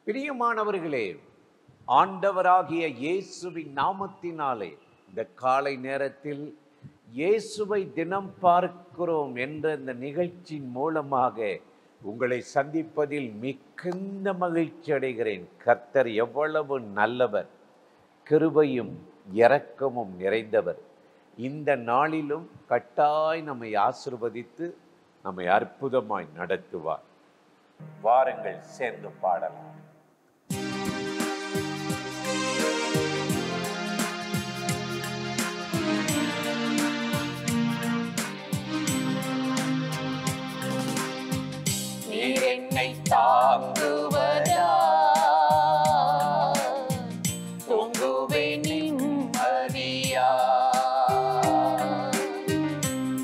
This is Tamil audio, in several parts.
பிரியமானவர்களே, ஆண்டவராகிய இயேசுவின் நாமத்தினாலே இந்த காலை நேரத்தில் இயேசுவை தினம் பார்க்கிறோம் என்ற இந்த நிகழ்ச்சியின் மூலமாக உங்களை சந்திப்பதில் மிகுந்த மகிழ்ச்சி அடைகிறேன். கர்த்தர் எவ்வளவு நல்லவர், கிருபையும் இரக்கமும் நிறைந்தவர். இந்த நாளிலும் கட்டாய் நம்மை ஆசீர்வதித்து நம்மை அற்புதமாய் நடத்துவார். வாருங்கள், சேர்ந்து பாடலாம். நீர் என்னை தாங்குவதா, தொங்குவேன் நிம்மதியா.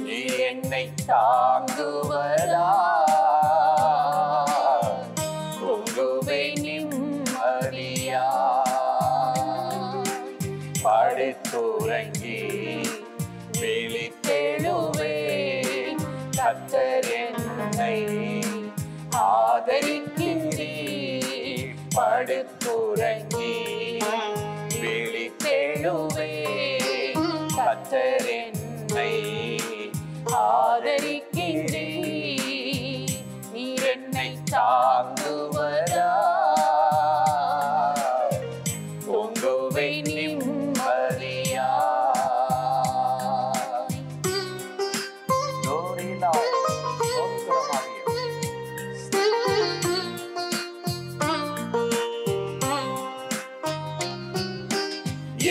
நீர் என்னை தாங்குவதா, தொங்குவேன் நிம்மதியா. படுத்துறங்கி விழித்தெழுவேன், கர்த்தர் என்னை ஆதரிக்கின்றீர். படுத்துறங்கி விழித்தெழுவேன், கர்த்தர் என்னை ஆதரிக்கின்றீர். நீர் என்னை தாங்குவதா, தொங்குவேன் நிம்மதியா.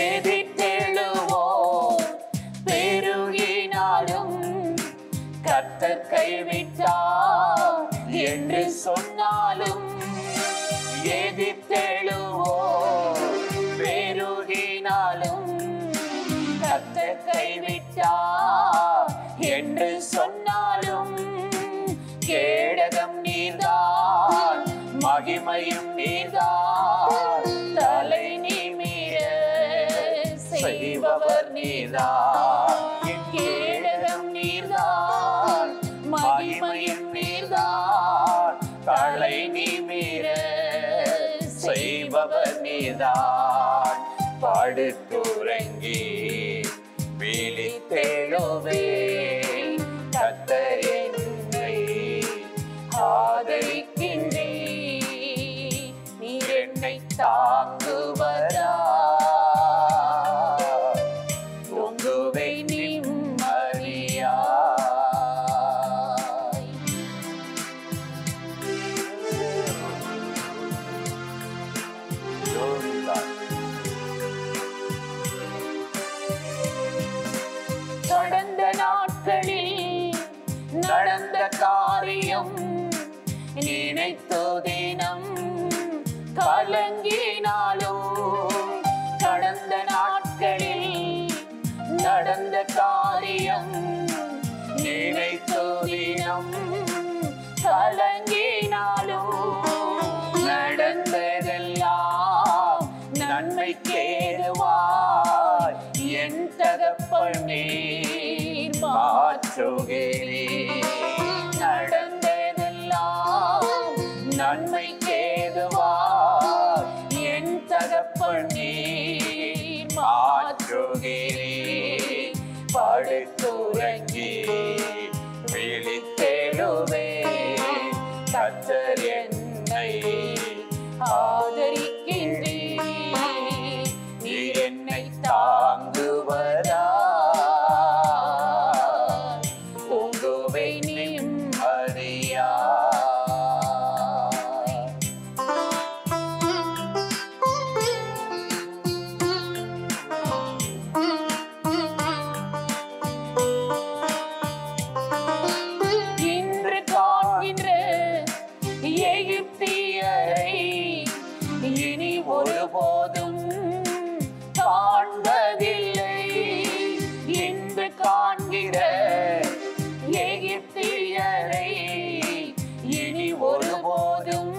எதிர்த்தெழுவோர் பெருகினாலும் கர்த்தர் கைவிட்டார் என்று சொன்னாலும், எதிர்த்தெழுவோர் பெருகினாலும் கர்த்தர் கைவிட்டார் என்று சொன்னாலும், கேடகம் நீர்தான், மகிமையும் நீர்தான், தலை நிமிர செய்பவர் நீர்தான். கேடகம் நீர்தான், மகிமையும் நீர்தான், தலை நிமிர செய்பவர் நீர்தான். படுத்துறங்கி விழித்தெழுவேன், கர்த்தர் என்னை ஆதரிக்கின்றீர். நீர் என்னை தாங்குவதா, தொங்குவேன் நிம்மதியா. கடந்த நாட்களில் நடந்த காரியம் நினைத்து தினம் கலங்கினாலும், கடந்த நாட்களில் நடந்த காரியம் நினைத்து தினம் கலங்கினாலும், நடந்ததெல்லாம் நன்மைக்கேதுவாய் என் தகப்பனே மாற்றுகிறீர். நடந்ததெல்லாம் நன்மைக்கேதுவாய் என் தகப்பனே மாற்றுகிறீர். படுத்துறங்கி விழித்தெழுவேன், கர்த்தர் என்னை ஆதரிக்கின்றீர். நீர் என்னை தாங்குவதா, தொங்குவேன் நிம்மதியா. இன்று காண்கின்ற எகிப்தியரை இனி ஒருபோதும் காண்பதில்லை. இன்று காண்கிற எகிப்தியரை இனி ஒருபோதும்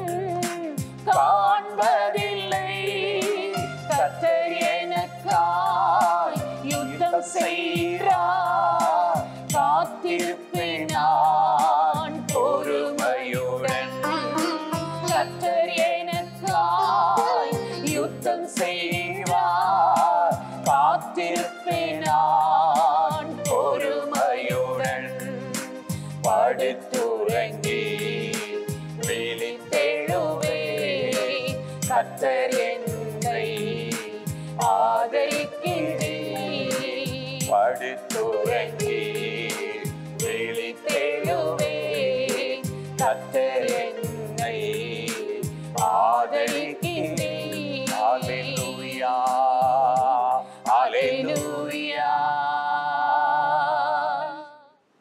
காண்பதில்லை. கர்த்தர் எனக்காய் யுத்தம் செய்கிறார், காத்திருப்பேன் நான் பொறுமையுடன். கர்த்தர் எனக்காய் கர்த்தர் என்னை ஆதரிக்கின்றீர். படுத்துறங்கி விழித்தெழுவேன், கர்த்தர் என்னை ஆதரிக்கின்றீர். அல்லேலூயா, அல்லேலூயா.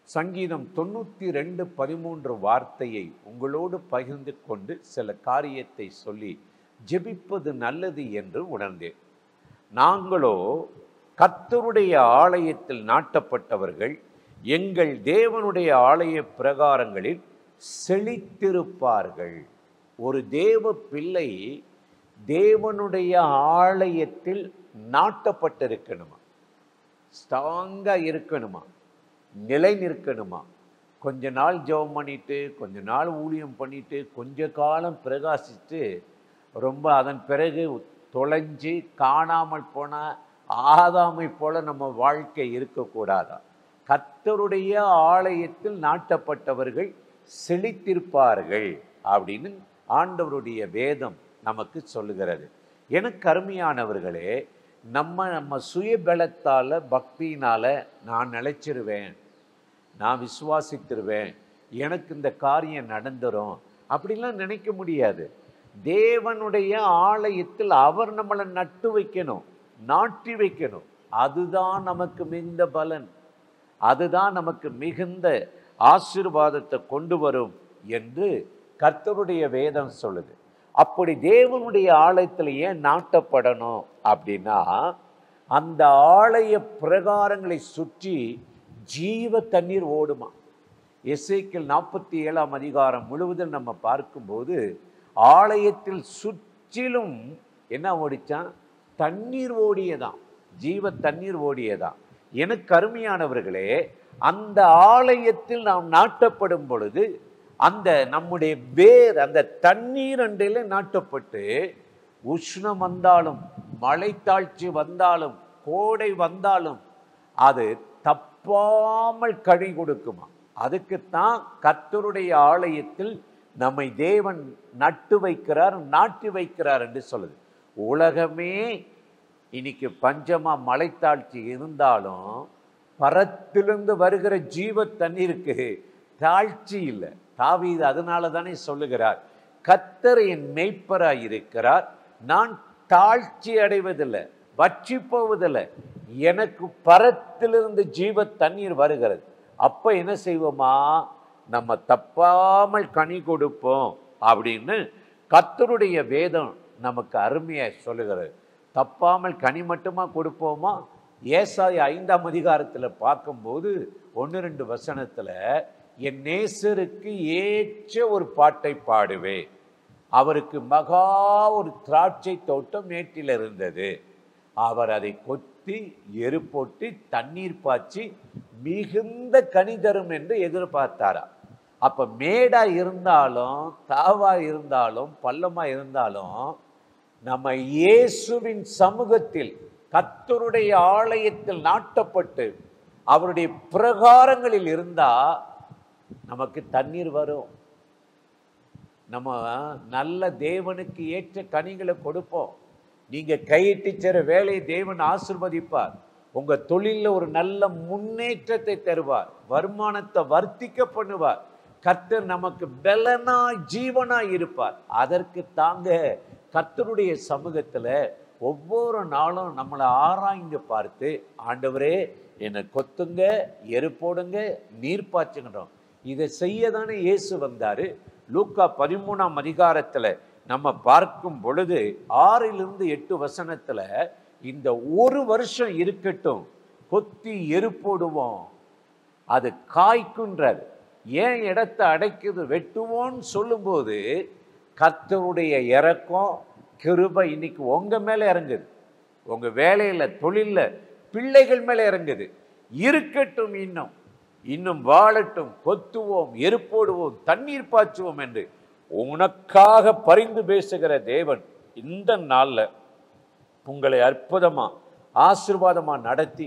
சங்கீதம் 92:13 வார்த்தையை உங்களோடு பகிர்ந்து கொண்டு சில காரியத்தை சொல்லி ஜெபிப்பது நல்லது என்று உணர்ந்தேன். நாங்களோ கர்த்தருடைய ஆலயத்தில் நாட்டப்பட்டவர்கள், எங்கள் தேவனுடைய ஆலய பிரகாரங்களில் செழித்திருப்பார்கள். ஒரு தேவ பிள்ளை தேவனுடைய ஆலயத்தில் நாட்டப்பட்டிருக்கணுமா, ஸ்ட்ராங்கா இருக்கணுமா, நிலை நிற்கணுமா. கொஞ்ச நாள் ஜெபம் பண்ணிட்டு, கொஞ்ச நாள் ஊழியம் பண்ணிட்டு, கொஞ்ச காலம் பிரகாசித்து ரொம்ப அதன் பிறகு தொலைஞ்சு காணாமல் போன ஆதாமை போல நம்ம வாழ்க்கை இருக்கக்கூடாதா? கர்த்தருடைய ஆலயத்தில் நாட்டப்பட்டவர்கள் செழித்திருப்பார்கள் அப்படின்னு ஆண்டவருடைய வேதம் நமக்கு சொல்லுகிறது. எனக்கு அருமையானவர்களே, நம்ம சுயபலத்தால் பக்தியினால் நான் நிலைச்சிருவேன், நான் விசுவாசித்திருவேன், எனக்கு இந்த காரியம் நடந்துரும் அப்படிலாம் நினைக்க முடியாது. தேவனுடைய ஆலயத்தில் அவர் நம்மளை நட்டு வைக்கணும், நாட்டி வைக்கணும். அதுதான் நமக்கு மிகுந்த பலன், அதுதான் நமக்கு மிகுந்த ஆசீர்வாதத்தை கொண்டு வரும் என்று கர்த்தருடைய வேதம் சொல்லுது. அப்படி தேவனுடைய ஆலயத்தில் ஏன் நாட்டப்படணும் அப்படின்னா, அந்த ஆலய பிரகாரங்களை சுற்றி ஜீவ தண்ணீர் ஓடுமா. எசேக்கியேல் 47ஆம் அதிகாரம் முழுவதும் நம்ம பார்க்கும்போது ஆலயத்தில் சுற்றிலும் என்ன ஓடிச்சான்? தண்ணீர் ஓடியதான், ஜீவ தண்ணீர் ஓடியதான். எனக்கு அருமையானவர்களே, அந்த ஆலயத்தில் நாம் நாட்டப்படும் பொழுது அந்த நம்முடைய வேர் அந்த தண்ணீர் அண்டையில் நாட்டப்பட்டு, உஷ்ணம் வந்தாலும், மழை தாழ்ச்சி வந்தாலும், கோடை வந்தாலும் அது தப்பாமல் கனி கொடுக்குமா. அதுக்குத்தான் கர்த்தருடைய ஆலயத்தில் நம்மை தேவன் நட்டு வைக்கிறார், நாட்டி வைக்கிறார் என்று சொல்லுது. உலகமே இன்னைக்கு பஞ்சமா மழைத்தாழ்ச்சி இருந்தாலும் பரத்திலிருந்து வருகிற ஜீவ தண்ணீருக்கு தாழ்ச்சி இல்லை. தாவீது அதனால தானே சொல்லுகிறார், கர்த்தர் என் மேய்ப்பராய் இருக்கிறார், நான் தாழ்ச்சி அடைவதில்லை, வற்றி போவதில்லை, எனக்கு பரத்திலிருந்து ஜீவ தண்ணீர் வருகிறது. அப்ப என்ன செய்வோமா, நம்ம தப்பாமல் கனி கொடுப்போம் அப்படின்னு கர்த்தருடைய வேதம் நமக்கு அருமையாய் சொல்லுகிறது. தப்பாமல் கனி மட்டுமா கொடுப்போமா? ஏசாயா 5ஆம் அதிகாரத்தில் பார்க்கும்போது 1-2 வசனத்தில், என் நேசருக்கு ஏற்ற ஒரு பாட்டை பாடுவேன், அவருக்கு மகா ஒரு திராட்சை தோட்டம் மேட்டில் இருந்தது, அவர் அதை கொத்தி எரு போட்டு தண்ணீர் பாய்ச்சி மிகுந்த கனி தரும் என்று எதிர்பார்த்தாரா. அப்ப மேடா இருந்தாலும், தாவா இருந்தாலும், பள்ளமா இருந்தாலும், நம்ம இயேசுவின் சமூகத்தில் கர்த்தருடைய ஆலயத்தில் நாட்டப்பட்டு அவருடைய பிரகாரங்களில் இருந்தா நமக்கு தண்ணீர் வரும். நம்ம நல்ல தேவனுக்கு ஏற்ற கனிகளை கொடுப்போம். நீங்க கையிட்டு சேர வேலையை தேவன் ஆசீர்வதிப்பார். உங்க தொழிலில் ஒரு நல்ல முன்னேற்றத்தை தருவார், வருமானத்தை வர்த்திக்க பண்ணுவார். கர்த்தர் நமக்கு பலனா ஜீவனா இருப்பார். அதற்கு தாங்க கர்த்தருடைய சமூகத்துல ஒவ்வொரு நாளும் நம்மளை ஆராய்ந்து பார்த்து, ஆண்டவரே என்னை கொத்துங்க, எரு போடுங்க, நீர் பாய்ச்சுங்கன்றோம். இதை செய்ய தானே இயேசு வந்தாரு. லூக்கா 13ஆம் அதிகாரத்துல நம்ம பார்க்கும் பொழுது 6-8 வசனத்துல, இந்த ஒரு வருஷம் இருக்கட்டும், கொத்தி எரு போடுவோம், அது காய்க்குன்றார். ஏன் இடத்தை அடைக்குது, வெட்டுவோன்னு சொல்லும்போது கர்த்தருடைய இரக்கம் கிருபை இன்னைக்கு உங்க மேல இறங்குது, உங்க வேலையில, தொழில்ல, பிள்ளைகள் மேல இறங்குது. இருக்கட்டும், இன்னும் வாழட்டும், கொத்துவோம், எரு போடுவோம், தண்ணீர் பாய்ச்சுவோம் என்று உனக்காக பரிந்து பேசுகிற தேவன் இந்த நாள்ல உங்களை அற்புதமா ஆசீர்வாதமா நடத்தி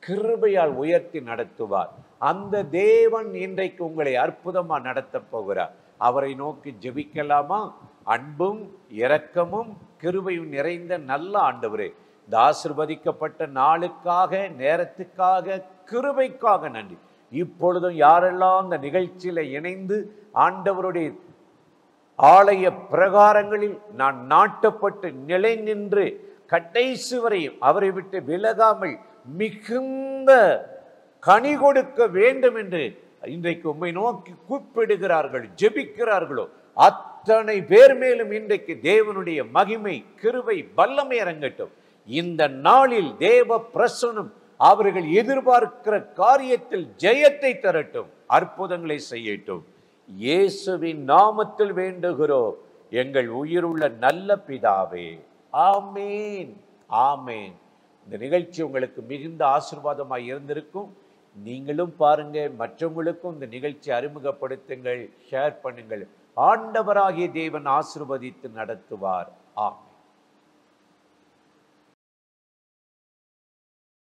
கிருபையால் உயர்த்தி நடத்துவார். அந்த தேவன் இன்றைக்கு உங்களை அற்புதமா நடத்த போகிறார். அவரை நோக்கி ஜெபிக்கலாமா? அன்பும் இரக்கமும் கிருபையும் நிறைந்த நல்ல ஆண்டவரே, இந்த ஆசீர்வதிக்கப்பட்ட நாளுக்காக, நேரத்துக்காக, கிருபைக்காக நன்றி. இப்பொழுதும் யாரெல்லாம் இந்த நிகழ்ச்சியில இணைந்து ஆண்டவருடைய ஆலய பிரகாரங்களில் நான் நாட்டப்பட்டு நிலை நின்று கடைசி வரையும் அவரை விட்டு விலகாமல் மிகுந்த கனி கொடுக்க வேண்டும் என்று இன்றைக்கு உம்மை நோக்கி கூப்பிடுகிறார்கள், ஜெபிக்கிறார்களோ அத்தனை பேர் மேலும் இன்றைக்கு தேவனுடைய மகிமை, கிருபை, வல்லமை இறங்கட்டும். இந்த நாளில் தேவ பிரசன்னம் அவர்கள் எதிர்பார்க்கிற காரியத்தில் ஜெயத்தை தரட்டும், அற்புதங்களை செய்யட்டும். இயேசுவின் நாமத்தில் வேண்டுகிறோம் எங்கள் உயிருள்ள நல்ல பிதாவே. ஆமேன், ஆமேன். இந்த நிகழ்ச்சி உங்களுக்கு மிகுந்த ஆசீர்வாதமாய் இருந்திருக்கும். நீங்களும் பாருங்க, மற்றவங்களுக்கும் இந்த நிகழ்ச்சி அறிமுகப்படுத்துங்கள், ஷேர் பண்ணுங்கள். ஆண்டவராகிய தேவன் ஆசீர்வதித்து நடத்துவார். ஆமென்.